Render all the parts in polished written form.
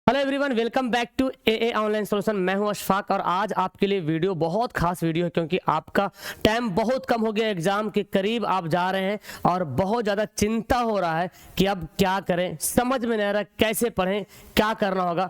Hello everyone, welcome back to a online solution. मैं हूं अशफाक और आज आपके लिए वीडियो बहुत खास वीडियो है क्योंकि आपका टाइम बहुत कम हो गया, एग्जाम के करीब आप जा रहे हैं और बहुत ज़्यादा चिंता हो रहा है कि अब क्या करें, समझ में नहीं आ रहा कैसे पढ़ें, क्या करना होगा।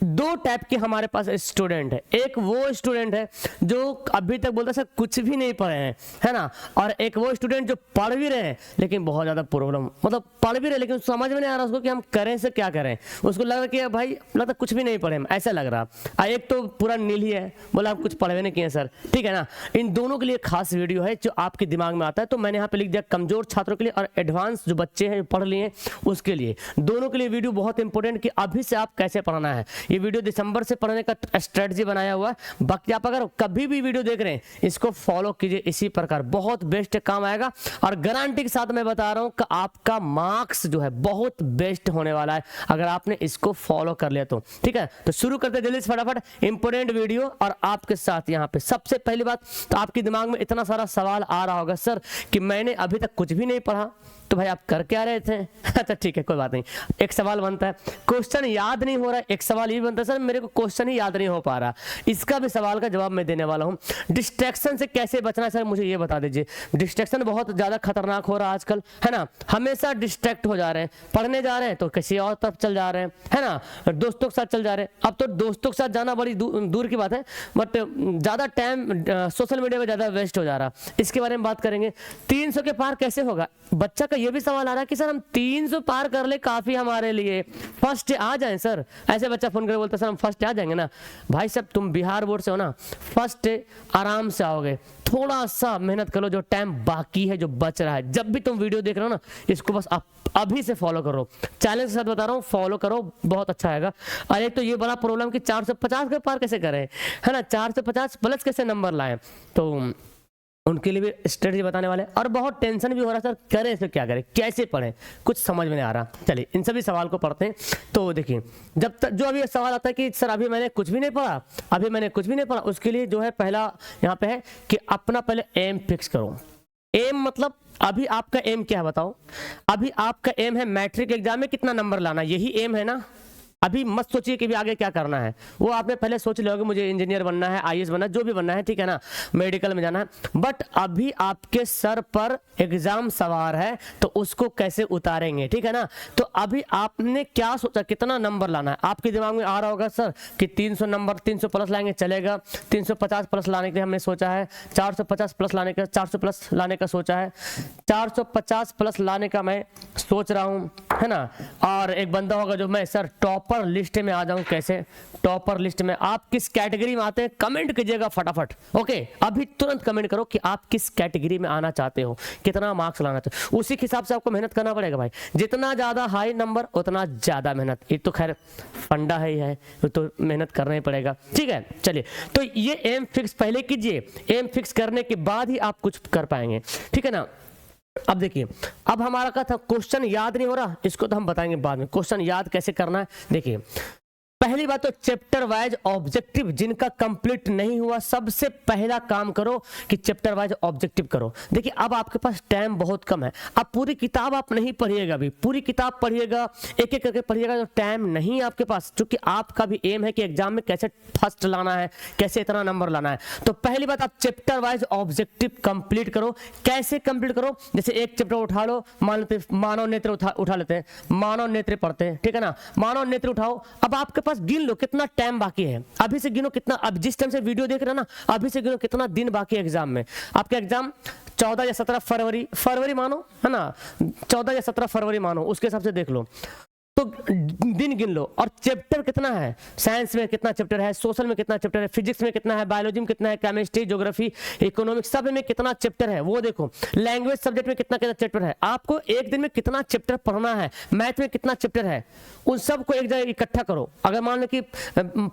दो टाइप के हमारे पास स्टूडेंट है। एक वो स्टूडेंट है जो अभी तक बोलता है सर कुछ भी नहीं पढ़े हैं, है ना, और एक वो स्टूडेंट जो पढ़ भी रहे हैं लेकिन बहुत ज़्यादा प्रॉब्लम, मतलब पढ़ भी रहे लेकिन समझ में नहीं आ रहा उसको कि हम करें से क्या करें। उसको लग रहा है कि भाई लगता कुछ भी नहीं पढ़े हम, ऐसा लग रहा। एक तो पूरा नील ही है, बोला आप कुछ पढ़े नहीं किए सर, ठीक है ना। इन दोनों के लिए खास वीडियो है जो आपके दिमाग में आता है, तो मैंने यहाँ पे लिख दिया कमजोर छात्रों के लिए और एडवांस जो बच्चे हैं जो पढ़ लिए उसके लिए। दोनों के लिए वीडियो बहुत इंपॉर्टेंट कि अभी से आप कैसे पढ़ना है। ये वीडियो दिसंबर से पढ़ने का स्ट्रेटजी बनाया हुआ है। बाकी आप अगर कभी भी वीडियो देख रहे हैं इसको फॉलो कीजिए इसी प्रकार, बहुत बेस्ट काम आएगा और गारंटी के साथ मैं बता रहा हूं कि आपका मार्क्स जो है बहुत बेस्ट होने वाला है अगर आपने इसको फॉलो कर लिया तो। ठीक है, तो शुरू करते जल्दी से फटाफट इंपोर्टेंट वीडियो। और आपके साथ यहाँ पे सबसे पहली बात तो आपके दिमाग में इतना सारा सवाल आ रहा होगा सर कि मैंने अभी तक कुछ भी नहीं पढ़ा, तो भाई आप कर क्या रहे थे। अच्छा ठीक है, कोई बात नहीं। एक सवाल बनता है क्वेश्चन याद नहीं हो रहा है, एक सवाल ये बनता है सर मेरे को क्वेश्चन ही याद नहीं हो पा रहा। इसका भी सवाल का जवाब मैं देने वाला हूँ। डिस्ट्रैक्शन से कैसे बचना है सर, मुझे ये बता दीजिए। डिस्ट्रैक्शन बहुत ज्यादा खतरनाक हो रहा है आजकल, है ना। हमेशा डिस्ट्रैक्ट हो जा रहे हैं, पढ़ने जा रहे हैं तो किसी और तरफ चल जा रहे हैं, है ना, दोस्तों के साथ चल जा रहे हैं। अब तो दोस्तों के साथ जाना बड़ी दूर की बात है, बट ज्यादा टाइम सोशल मीडिया में ज्यादा वेस्ट हो जा रहा। इसके बारे में बात करेंगे। 300 के पार कैसे होगा, बच्चा का ये भी सवाल आ रहा है कि सर हम 300 पार कर ले काफी हमारे लिए, फर्स्ट आ जाएं सर। ऐसे बच्चा फोन करके बोलता है सर हम फर्स्ट आ जाएंगे ना। भाई साहब तुम बिहार बोर्ड से हो ना, फर्स्ट आराम से आओगे। थोड़ा सा मेहनत करो, जो टाइम बाकी है जो बच रहा है। जब भी तुम वीडियो देख रहे हो ना इसको बस आप अभी से फॉलो करो, चैलेंज के साथ बता रहा हूँ, फॉलो करो, बहुत अच्छा आएगा। और एक तो ये बड़ा प्रॉब्लम कि 450 के पार कैसे करें, है ना, 450 प्लस कैसे नंबर लाएं, तो उनके लिए भी स्ट्रेटजी बताने वाले। और बहुत टेंशन भी हो रहा है सर करें तो क्या करें, कैसे पढ़ें, कुछ समझ में नहीं आ रहा। चलिए इन सभी सवाल को पढ़ते हैं। तो देखिए, जब तक जो अभी सवाल आता है कि सर अभी मैंने कुछ भी नहीं पढ़ा, अभी मैंने कुछ भी नहीं पढ़ा, उसके लिए जो है पहला यहाँ पे है कि अपना पहले एम फिक्स करो। एम मतलब अभी आपका एम क्या है बताओ। अभी आपका एम है मैट्रिक एग्जाम में कितना नंबर लाना, यही एम है ना। अभी मत सोचिए कि भी आगे क्या करना है, वो आपने पहले सोच लिया होगा मुझे इंजीनियर बनना है, आईएएस बनना है, जो भी बनना है, ठीक है ना, मेडिकल में जाना है। बट अभी आपके सर पर एग्जाम सवार है तो उसको कैसे उतारेंगे, ठीक है ना। तो अभी आपने क्या सोचा कितना नंबर लाना है, आपके दिमाग में आ रहा होगा सर कि 300 नंबर, 300 प्लस लाएंगे चलेगा, 350 प्लस लाने के लिए हमने सोचा है, 450 प्लस लाने का, 400 प्लस लाने का सोचा है, 450 प्लस लाने का मैं सोच रहा हूँ, है ना। और एक बंदा होगा जो मैं सर टॉपर लिस्ट में आ जाऊं, कैसे टॉपर लिस्ट में, आप किस कैटेगरी में आते हैं कमेंट कीजिएगा फटाफट। ओके, अभी तुरंत कमेंट करो कि आप किस कैटेगरी में आना चाहते हो, कितना मार्क्स लाना चाहते हो, उसी के हिसाब से आपको मेहनत करना पड़ेगा भाई। जितना ज्यादा हाई नंबर उतना ज्यादा मेहनत, ये तो खैर फंडा ही है, तो मेहनत करना ही पड़ेगा, ठीक है। चलिए, तो ये एम फिक्स पहले कीजिए, एम फिक्स करने के बाद ही आप कुछ कर पाएंगे, ठीक है ना। अब देखिए, अब हमारा का था क्वेश्चन याद नहीं हो रहा, इसको तो हम बताएंगे बाद में क्वेश्चन याद कैसे करना है। देखिए पहली बात तो चैप्टर वाइज ऑब्जेक्टिव जिनका कंप्लीट नहीं हुआ, सबसे पहला काम करो कि चैप्टर वाइज ऑब्जेक्टिव करो। देखिए अब आपके पास टाइम बहुत कम है, अब पूरी किताब आप नहीं पढ़िएगा, अभी पूरी किताब पढ़िएगा, एक एक करके पढ़िएगा, तो टाइम नहीं है आपके पास, क्योंकि आपका भी एम है कि एग्जाम में कैसे फर्स्ट लाना है, कैसे इतना नंबर लाना है। तो पहली बात आप चैप्टर वाइज ऑब्जेक्टिव कंप्लीट करो। कैसे कंप्लीट करो, जैसे एक चैप्टर उठा लो, मान लेते मानव नेत्र उठा लेते हैं, मानव नेत्र पढ़ते हैं, ठीक है ना, मानव नेत्र उठाओ। अब आपके पास गिन लो कितना टाइम बाकी है, अभी से गिनो कितना, अब जिस टाइम से वीडियो देख रहे हो ना अभी से गिनो कितना दिन बाकी है एग्जाम में। आपका एग्जाम 14 या 17 फरवरी मानो, है ना, 14 या 17 फरवरी मानो, उसके हिसाब से देख लो, तो दिन गिन लो। और चैप्टर कितना है, साइंस में कितना चैप्टर है, सोशल में कितना चैप्टर है, फिजिक्स में कितना है, बायोलॉजी में कितना है, केमिस्ट्री, ज्योग्राफी, इकोनॉमिक्स, सब में कितना चैप्टर है वो देखो। लैंग्वेज सब्जेक्ट में कितना कितना चैप्टर है, आपको एक दिन में कितना चैप्टर पढ़ना है, मैथ में कितना चैप्टर है, उन सबको एक जगह इकट्ठा करो। अगर मान लो कि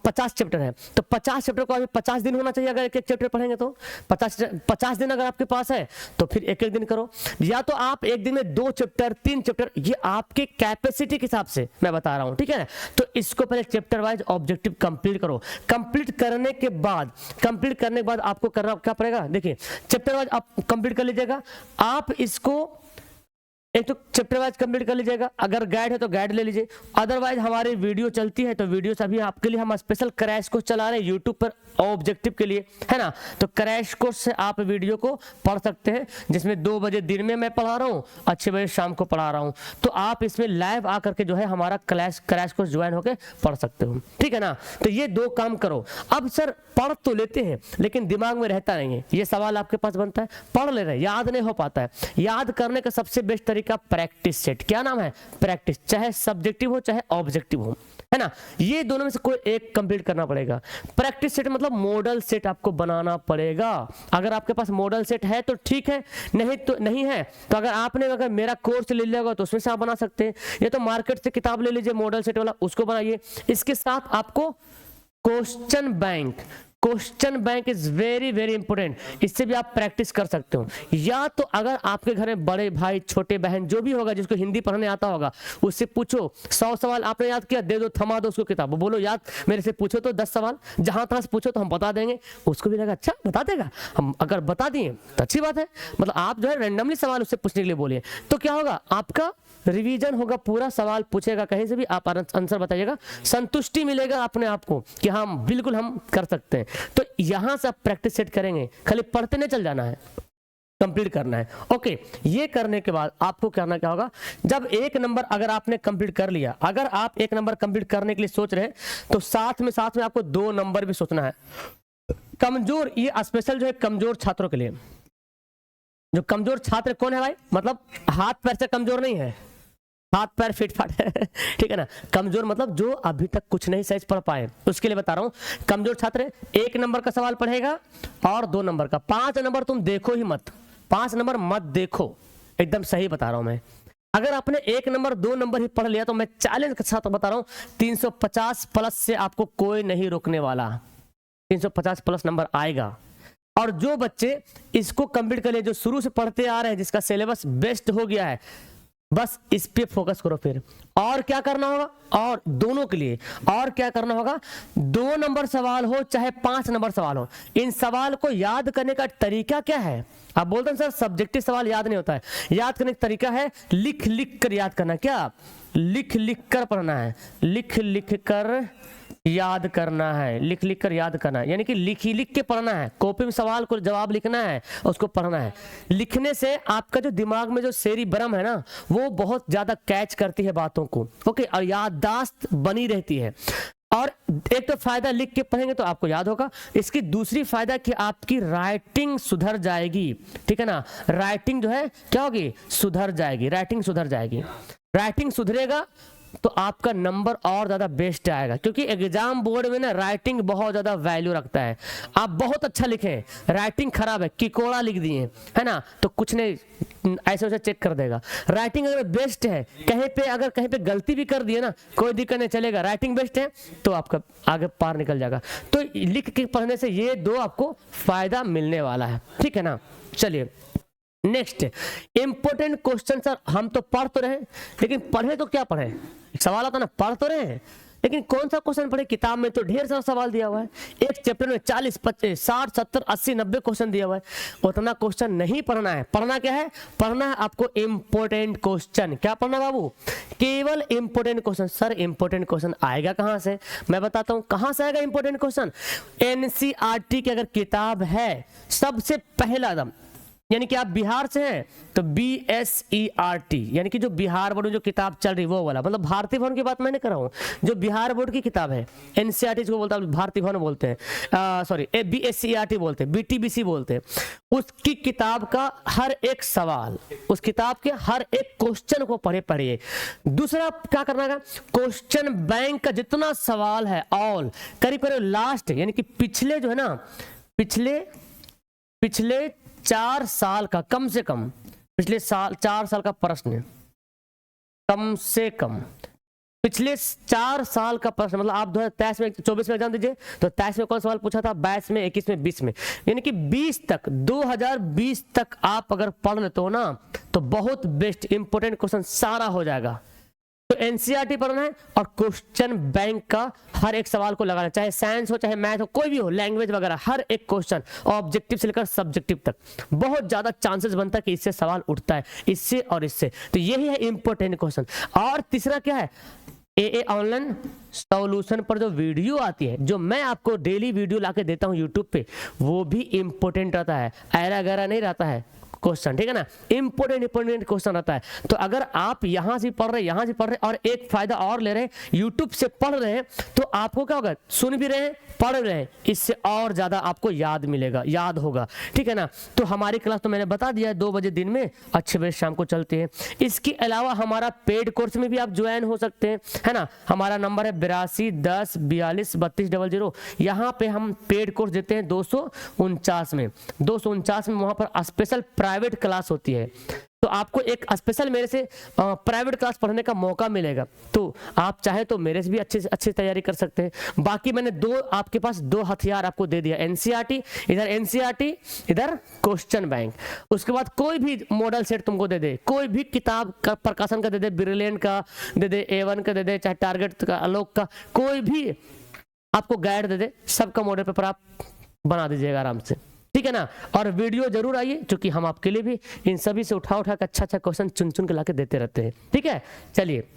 50 चैप्टर है तो 50 चैप्टर को अभी 50 दिन होना चाहिए, अगर एक एक चैप्टर पढ़ेंगे तो 50 दिन अगर आपके पास है तो फिर एक एक दिन करो, या तो आप एक दिन में 2 चैप्टर 3 चैप्टर, ये आपके कैपेसिटी के हिसाब से मैं बता रहा हूं, ठीक है ना। तो इसको पहले चैप्टर वाइज ऑब्जेक्टिव कंप्लीट करो। कंप्लीट करने के बाद आपको करना क्या पड़ेगा, देखिए चैप्टर वाइज आप कंप्लीट कर लीजिएगा। आप इसको एक तो चैप्टर वाइज कंप्लीट कर लीजिएगा, अगर गाइड है तो गाइड ले लीजिए, अदरवाइज हमारी वीडियो चलती है तो वीडियो अभी आपके लिए हम स्पेशल क्रैश कोर्स चला रहे हैं यूट्यूब पर ऑब्जेक्टिव के लिए, है ना। तो क्रैश कोर्स से आप वीडियो को पढ़ सकते हैं, जिसमें 2 बजे दिन में मैं पढ़ा रहा हूँ और 6 बजे शाम को पढ़ा रहा हूँ। तो आप इसमें लाइव आकर के जो है हमारा क्रैश कोर्स ज्वाइन होकर पढ़ सकते हो, ठीक है ना। तो ये 2 काम करो। अब सर पढ़ तो लेते हैं लेकिन दिमाग में रहता नहीं है, ये सवाल आपके पास बनता है। पढ़ ले रहे याद नहीं हो पाता है। याद करने का सबसे बेस्ट तरीका प्रैक्टिस सेट। क्या नाम है? प्रैक्टिस। चाहे सब्जेक्टिव हो चाहे ऑब्जेक्टिव हो, है ना, ये दोनों में से कोई एक कंप्लीट करना पड़ेगा। प्रैक्टिस सेट मतलब मॉडल सेट आपको बनाना पड़ेगा। अगर आपके पास मॉडल सेट है तो ठीक है, नहीं तो नहीं है तो अगर मेरा कोर्स ले लिया होगा तो उसमें से आप बना सकते हैं, या तो मार्केट से किताब ले लीजिए मॉडल सेट वाला, उसको बनाइए। इसके साथ आपको question bank is very very important, इससे भी आप प्रैक्टिस कर सकते हो। या तो अगर आपके घर में बड़े भाई छोटे बहन जो भी होगा जिसको हिंदी पढ़ने आता होगा उससे पूछो, 100 सवाल आपने याद किया, दे दो, थमा दो उसको किताब, बोलो याद मेरे से पूछो तो 10 सवाल, जहां तहां से पूछो तो हम बता देंगे। उसको भी लगा अच्छा बता देगा, हम अगर बता दिए तो अच्छी बात है। मतलब आप जो है रैंडमली सवाल उससे पूछने के लिए बोलिए, तो क्या होगा, आपका रिवीजन होगा, पूरा सवाल पूछेगा कहीं से भी आप आंसर बताइएगा, संतुष्टि मिलेगा अपने आप को कि हाँ बिल्कुल हम कर सकते हैं। तो यहां से आप प्रैक्टिस सेट करेंगे, खाली पढ़ते नहीं चल जाना है, कंप्लीट करना है। ओके, ये करने के बाद आपको करना क्या होगा, जब 1 नंबर अगर आपने कंप्लीट कर लिया, अगर आप 1 नंबर कंप्लीट करने के लिए सोच रहे हैं तो साथ में आपको 2 नंबर भी सोचना है। कमजोर, ये स्पेशल जो है कमजोर छात्रों के लिए। जो कमजोर छात्र कौन है भाई, मतलब हाथ पैर से कमजोर नहीं है, हाथ पैर फिट फाट है ठीक है ना। कमजोर मतलब जो अभी तक कुछ नहीं सही पढ़ पाए, उसके लिए बता रहा हूं। कमजोर छात्र 1 नंबर का सवाल पढ़ेगा और 2 नंबर का। 5 नंबर तुम देखो ही मत, 5 नंबर मत देखो, एकदम सही बता रहा हूं मैं। अगर आपने 1 नंबर 2 नंबर ही पढ़ लिया तो मैं चैलेंज के साथ बता रहा हूं 350 प्लस से आपको कोई नहीं रोकने वाला, 350 प्लस नंबर आएगा। और जो बच्चे इसको कंप्लीट कर लिए, जो शुरू से पढ़ते आ रहे हैं, जिसका सिलेबस बेस्ट हो गया है, बस इस पे फोकस करो। फिर और क्या करना होगा, और दोनों के लिए और क्या करना होगा, 2 नंबर सवाल हो चाहे 5 नंबर सवाल हो, इन सवाल को याद करने का तरीका क्या है। आप बोलते हैं सर सब्जेक्टिव सवाल याद नहीं होता है, याद करने का तरीका है लिख लिख कर याद करना। क्या लिख लिख कर पढ़ना है, लिख लिख कर याद करना है, लिख लिख कर याद करना है, यानी कि लिख के पढ़ना है। कॉपी में सवाल को जवाब लिखना है, उसको पढ़ना है। लिखने से आपका जो दिमाग में जो सेरिब्रम है ना, वो बहुत ज्यादा कैच करती है बातों को, ओके, और याददाश्त बनी रहती है। और एक तो फायदा लिख के पढ़ेंगे तो आपको याद होगा, इसकी दूसरी फायदा कि आपकी राइटिंग सुधर जाएगी, ठीक है ना। राइटिंग जो है क्या होगी, सुधर जाएगी, राइटिंग सुधर जाएगी। राइटिंग सुधरेगा तो आपका नंबर और ज्यादा बेस्ट आएगा, क्योंकि एग्जाम बोर्ड में ना राइटिंग बहुत ज्यादा वैल्यू रखता है। आप बहुत अच्छा लिखें, राइटिंग खराब है, किकोड़ा लिख दिए, है ना, तो कुछ नहीं, ऐसे वैसे चेक कर देगा। राइटिंग अगर बेस्ट है, अगर कहीं पे गलती भी कर दिए ना, कोई दिक्कत नहीं, चलेगा। राइटिंग बेस्ट है तो आपका आगे पार निकल जाएगा। तो लिख के पढ़ने से ये 2 आपको फायदा मिलने वाला है, ठीक है ना। चलिए नेक्स्ट, इंपोर्टेंट क्वेश्चन। सर हम तो पढ़ तो रहे, लेकिन पढ़े तो क्या पढ़े, सवाल आता ना, पढ़ तो रहे हैं लेकिन कौन सा क्वेश्चन पढ़े। किताब में तो ढेर सारा सवाल दिया हुआ है, एक चैप्टर में 40 50 60 70 80 90 क्वेश्चन दिया हुआ है। उतना क्वेश्चन नहीं पढ़ना है। पढ़ना क्या है, पढ़ना है आपको इंपोर्टेंट क्वेश्चन। क्या पढ़ना बाबू, केवल important question. Sir important question आएगा कहां से, मैं बताता हूं कहां से आएगा इंपोर्टेंट क्वेश्चन। एनसीईआरटी की अगर किताब है, सबसे पहला दम, यानी कि आप बिहार से हैं तो BSERT, यानी कि जो बिहार बोर्ड में जो किताब चल रही वो वाला, मतलब भारतीय भवन की बात मैं नहीं कर रहा हूँ, जो बिहार बोर्ड की किताब है। एनसीईआरटी को बोलता है, भारतीय भवन बोलते हैं, सॉरी BSERT बोलते हैं, BTBC बोलते हैं। उसकी किताब का हर एक सवाल, उस किताब के हर एक क्वेश्चन को पढ़िए। दूसरा क्या करना है, क्वेश्चन बैंक का जितना सवाल है ऑल करीब लास्ट, यानी कि पिछले जो है ना, पिछले 4 साल का, कम से कम पिछले 4 साल का प्रश्न, कम से कम पिछले 4 साल का प्रश्न। मतलब आप 2023 में 24 में एग्जाम दीजिए तो 23 में कौन सवाल पूछा था, 22 में 21 में 20 में, यानी कि 20 तक, 2020 तक आप अगर पढ़ लेते हो ना तो बहुत बेस्ट इंपोर्टेंट क्वेश्चन सारा हो जाएगा। तो एनसीईआरटी पढ़ना है और क्वेश्चन बैंक का हर एक सवाल को लगाना, चाहे साइंस हो चाहे मैथ हो कोई भी हो, लैंग्वेज वगैरह, हर एक क्वेश्चन ऑब्जेक्टिव से लेकर सब्जेक्टिव तक बहुत ज्यादा चांसेस बनता है कि इससे सवाल उठता है, इससे और इससे। तो यही है इंपॉर्टेंट क्वेश्चन। और तीसरा क्या है, ए ऑनलाइन सॉल्यूशन पर जो वीडियो आती है, जो मैं आपको डेली वीडियो लाके देता हूँ यूट्यूब पे, वो भी इंपॉर्टेंट रहता है, ऐरा गैरा नहीं रहता है क्वेश्चन, ठीक है ना, इंपॉर्टेंट क्वेश्चन रहता है। तो अगर आप यहाँ से पढ़ रहे यहाँ से पढ़ रहे और एक फायदा और ले रहे हैं, यूट्यूब से पढ़ रहे हैं, तो आपको क्या होगा, सुन भी रहे हैं पढ़ रहे हैं, इससे और ज्यादा आपको याद मिलेगा, याद होगा, ठीक है ना। तो हमारी क्लास तो मैंने बता दिया है 2 बजे दिन में और 6 बजे शाम को चलती है। इसके अलावा हमारा पेड कोर्स में भी आप ज्वाइन हो सकते हैं, है ना। हमारा नंबर है 82 10 42 32 00। यहाँ पे हम पेड कोर्स देते हैं 249 में, 249 में वहां पर स्पेशल प्राइवेट क्लास होती है, तो आपको एक स्पेशल मेरे से प्राइवेट क्लास पढ़ने का मौका मिलेगा। तो आप चाहे तो मेरे से भी अच्छी तैयारी कर सकते हैं। बाकी मैंने आपके पास 2 हथियार आपको दे दिया, एनसीईआरटी, इधर एनसीईआरटी, इधर क्वेश्चन बैंक। उसके बाद कोई भी मॉडल सेट तुमको दे दे, कोई भी किताब का प्रकाशन का दे दे, ब्रिलियंट का दे दे, A1 का दे दे, चाहे टारगेट का, आलोक का, कोई भी आपको गाइड दे दे, सबका मॉडल पेपर आप बना दीजिएगा आराम से, ठीक है ना। और वीडियो जरूर आइए, क्योंकि हम आपके लिए भी इन सभी से उठा के अच्छा क्वेश्चन चुन के लाके देते रहते हैं, ठीक है। चलिए,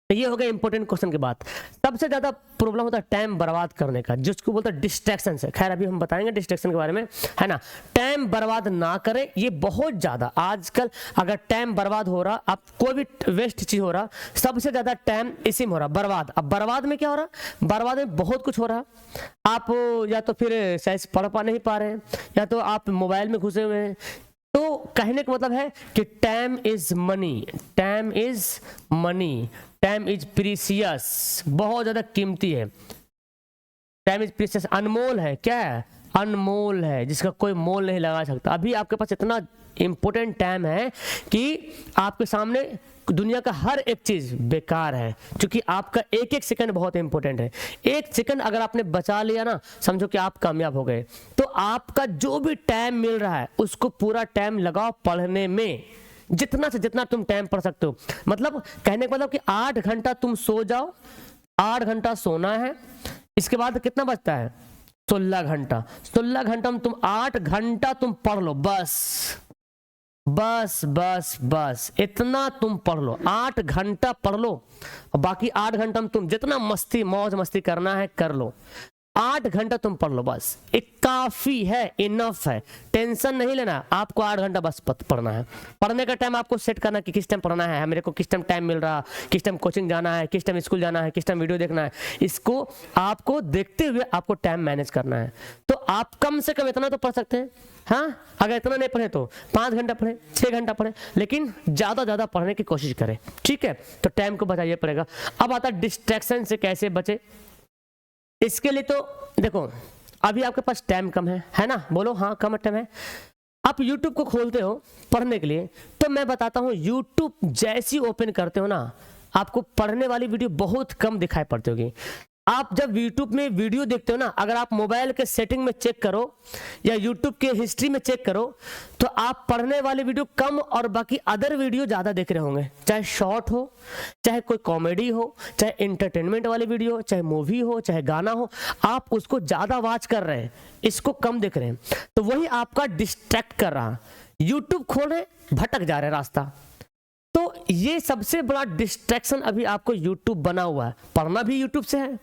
तो ये हो गया इंपॉर्टेंट क्वेश्चन की बात। सबसे ज्यादा प्रॉब्लम होता है टाइम बर्बाद करने का, जिसको बोलते हैं डिस्ट्रैक्शन से। खैर अभी हम बताएंगे डिस्ट्रैक्शन के बारे में, है ना। टाइम बर्बाद ना करें, ये बहुत ज्यादा आजकल अगर टाइम बर्बाद हो रहा, आप कोई भी वेस्ट चीज हो रहा, सबसे ज्यादा टाइम इसी में हो रहा, बर्बाद। अब बर्बाद में क्या हो रहा, बर्बाद में बहुत कुछ हो रहा। आप या तो फिर शायद पढ़ नहीं पा रहे हैं, या तो आप मोबाइल में घुसे हुए हैं। तो कहने का मतलब है कि time is money, time is money, time is precious, बहुत ज्यादा कीमती है। टाइम इज प्रीसियस, अनमोल है। क्या है, अनमोल है, जिसका कोई मोल नहीं लगा सकता। अभी आपके पास इतना इंपॉर्टेंट टाइम है कि आपके सामने दुनिया का हर एक चीज बेकार है, क्योंकि आपका एक एक सेकंड बहुत इंपॉर्टेंट है। एक सेकंड अगर आपने बचा लिया ना, समझो कि आप कामयाब हो गए। तो आपका जो भी टाइम मिल रहा है उसको पूरा टाइम लगाओ पढ़ने में, जितना से जितना तुम टाइम पढ़ सकते हो। मतलब कहने का मतलब कि 8 घंटा तुम सो जाओ, 8 घंटा सोना है, इसके बाद कितना बचता है, 16 घंटा। 16 घंटा में तुम 8 घंटा तुम पढ़ लो, बस बस बस बस इतना तुम पढ़ लो, 8 घंटा पढ़ लो। बाकी 8 घंटा में तुम जितना मस्ती मौज मस्ती करना है कर लो, 8 घंटा तुम पढ़ लो, बस एक काफी है, इनफ है। टेंशन नहीं लेना, आपको 8 घंटा बस पढ़ना है। पढ़ने का टाइम आपको सेट करना कि किस टाइम पढ़ना है, मेरे को किस टाइम टाइम मिल रहा, किस टाइम कोचिंग जाना है, किस टाइम स्कूल जाना है, किस टाइम वीडियो देखना है, इसको आपको देखते हुए आपको टाइम मैनेज करना है। तो आप कम से कम इतना तो पढ़ सकते हैं। हाँ, अगर इतना नहीं पढ़े तो 5 घंटा पढ़े, 6 घंटा पढ़े, लेकिन ज्यादा पढ़ने की कोशिश करें, ठीक है। तो टाइम को बचाइए पड़ेगा। अब आता है डिस्ट्रैक्शन से कैसे बचे। इसके लिए तो देखो, अभी आपके पास टाइम कम है ना, बोलो हाँ कम टाइम है। आप YouTube को खोलते हो पढ़ने के लिए, तो मैं बताता हूँ YouTube जैसी ओपन करते हो ना, आपको पढ़ने वाली वीडियो बहुत कम दिखाई पड़ती होगी। आप जब YouTube में वीडियो देखते हो ना, अगर आप मोबाइल के सेटिंग में चेक करो या YouTube के हिस्ट्री में चेक करो, तो आप पढ़ने वाले वीडियो कम और बाकी अदर वीडियो ज्यादा देख रहे होंगे। चाहे शॉर्ट हो, चाहे कोई कॉमेडी हो, चाहे एंटरटेनमेंट वाली वीडियो, चाहे मूवी हो, चाहे गाना हो, आप उसको ज्यादा वॉच कर रहे हैं, इसको कम देख रहे हैं। तो वही आपका डिस्ट्रैक्ट कर रहा। YouTube खोल रहे, भटक जा रहे रास्ता। तो ये सबसे बड़ा डिस्ट्रैक्शन अभी आपको YouTube बना हुआ है। पढ़ना भी YouTube से है,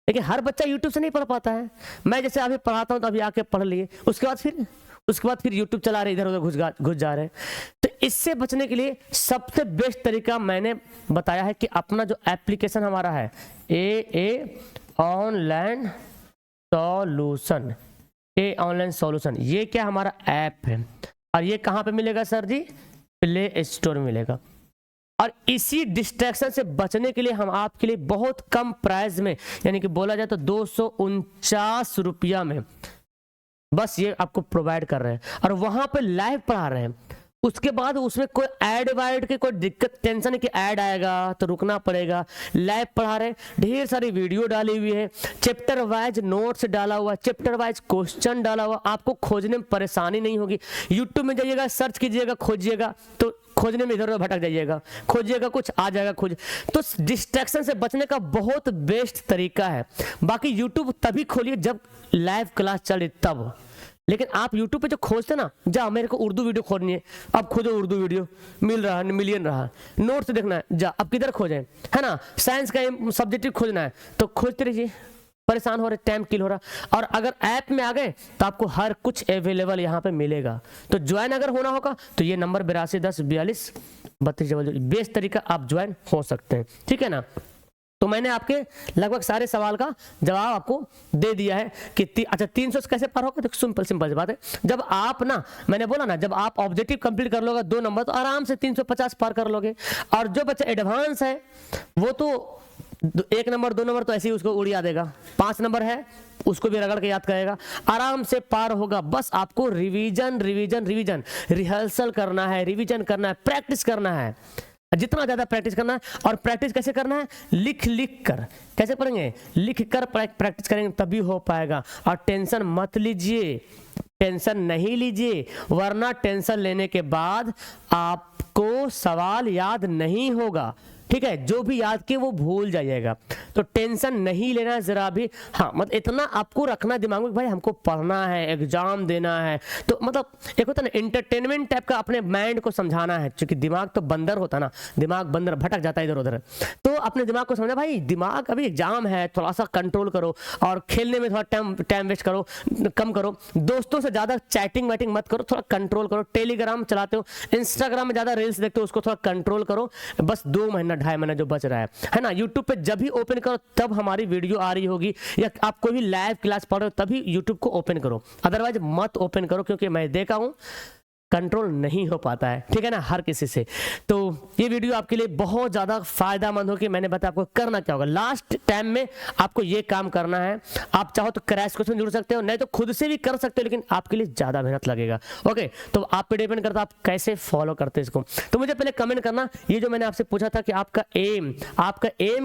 लेकिन हर बच्चा YouTube से नहीं पढ़ पाता है। मैं जैसे अभी पढ़ाता हूँ तो अभी आके पढ़ लिए, उसके बाद फिर YouTube चला रहे, इधर उधर घुस जा रहे हैं। तो इससे बचने के लिए सबसे बेस्ट तरीका मैंने बताया है कि अपना जो एप्लीकेशन हमारा है ए ऑनलाइन सॉल्यूशन, ए ऑनलाइन सॉल्यूशन, ये क्या हमारा ऐप है। और ये कहाँ पे मिलेगा सर जी, प्ले स्टोर में मिलेगा। और इसी डिस्ट्रैक्शन से बचने के लिए हम आपके लिए बहुत कम प्राइस में, यानी कि बोला जाए तो 249 रुपया में बस ये आपको प्रोवाइड कर रहे हैं। और वहां पे लाइव पढ़ा रहे हैं, उसके बाद उसमें कोई ऐड वाइड की कोई दिक्कत टेंशन है कि ऐड आएगा तो रुकना पड़ेगा। लाइव पढ़ा रहे, ढेर सारी वीडियो डाली हुई है, चैप्टर वाइज नोट्स डाला हुआ, चैप्टर वाइज क्वेश्चन डाला हुआ, आपको खोजने में परेशानी नहीं होगी। यूट्यूब में जाइएगा, सर्च कीजिएगा, खोजिएगा तो खोजने में इधर उधर भटक जाइएगा, खोजिएगा कुछ आ जाएगा खोज। तो डिस्ट्रैक्शन से बचने का बहुत बेस्ट तरीका है। बाकी यूट्यूब तभी खोलिए जब लाइव क्लास चले तब, लेकिन आप YouTube पे जो खोजते ना, जा मेरे को उर्दू वीडियो खोजनी है, अब खोजो उर्दू वीडियो, मिल रहा है, मिलियन रहा, नोट्स देखना है, जा अब किधर खोजें, है ना, साइंस का सब्जेक्टिव खोजना है तो खोजते रहिए, परेशान हो रहे, टाइम किल हो रहा। और अगर ऐप में आ गए तो आपको हर कुछ अवेलेबल यहाँ पे मिलेगा। तो ज्वाइन अगर होना होगा तो ये नंबर 82104232, बेस्ट तरीका आप ज्वाइन हो सकते हैं, ठीक है ना। तो मैंने आपके लगभग सारे सवाल का जवाब आपको दे दिया है कि अच्छा 300 से कैसे पार होगा। तो सिंपल सी बात है, जब आप ना, मैंने बोला ना, जब आप ऑब्जेक्टिव कंप्लीट कर लोगे 2 नंबर तो आराम से 350 पार कर लोगे। और जो बच्चा एडवांस है वो तो 1 नंबर 2 नंबर तो ऐसे ही उसको उड़िया देगा, 5 नंबर है उसको भी रगड़ के याद करेगा, आराम से पार होगा। बस आपको रिवीजन रिवीजन रिवीजन, रिहर्सल करना है, रिवीजन करना है, प्रैक्टिस करना है, जितना ज्यादा प्रैक्टिस करना है। और प्रैक्टिस कैसे करना है, लिख लिख कर। कैसे पढ़ेंगे, लिख कर प्रैक्टिस करेंगे तभी हो पाएगा। और टेंशन मत लीजिए, टेंशन नहीं लीजिए, वरना टेंशन लेने के बाद आपको सवाल याद नहीं होगा, ठीक है, जो भी याद किए वो भूल जाइएगा। तो टेंशन नहीं लेना जरा भी। हाँ, मतलब इतना आपको रखना दिमाग में भाई हमको पढ़ना है, एग्जाम देना है। तो मतलब एक होता है ना एंटरटेनमेंट टाइप का, अपने माइंड को समझाना है, क्योंकि दिमाग तो बंदर होता है ना, दिमाग बंदर भटक जाता है इधर उधर। तो अपने दिमाग को समझा भाई दिमाग अभी एग्जाम है, थोड़ा सा कंट्रोल करो, और खेलने में थोड़ा टाइम वेस्ट करो, कम करो, दोस्तों से ज्यादा चैटिंग वैटिंग मत करो, थोड़ा कंट्रोल करो। टेलीग्राम चलाते हो, इंस्टाग्राम में ज्यादा रील्स देखते हो, उसको थोड़ा कंट्रोल करो। बस 2 महीना 2.5 महीना जो बच रहा है ना, यूट्यूब पे जब भी ओपन करो तब हमारी वीडियो आ रही होगी, या आप कोई भी लाइव क्लास पढ़ रहे हो तभी यूट्यूब को ओपन करो, अदरवाइज मत ओपन करो, क्योंकि मैं देखा हूं कंट्रोल नहीं हो पाता है, ठीक है ना, हर किसी से। तो ये वीडियो आपके लिए बहुत ज्यादा फायदेमंद होगी। मैंने बताया आपको करना क्या होगा, लास्ट टाइम में आपको ये काम करना है। आप चाहो तो क्रैश कोर्स में जुड़ सकते हो, नहीं तो खुद से भी कर सकते हो, लेकिन आपके लिए ज्यादा मेहनत लगेगा। ओके, तो आप पे डिपेंड करता है आप कैसे फॉलो करते हैं इसको। तो मुझे पहले कमेंट करना, ये जो मैंने आपसे पूछा था कि आपका एम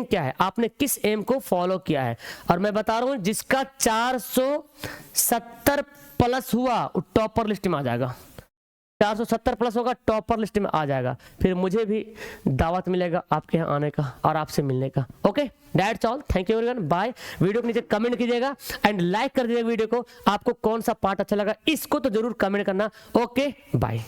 क्या है, आपने किस एम को फॉलो किया है। और मैं बता रहा हूं जिसका 470 प्लस हुआ वो टॉपर लिस्ट में आ जाएगा, 470 प्लस होगा टॉपर लिस्ट में आ जाएगा। फिर मुझे भी दावत मिलेगा आपके यहाँ आने का और आपसे मिलने का। Okay, that's all, thank you everyone, bye. Video के नीचे कमेंट कीजिएगा एंड लाइक कर दीजिएगा वीडियो को। आपको कौन सा पार्ट अच्छा लगा इसको तो जरूर कमेंट करना। Okay, bye.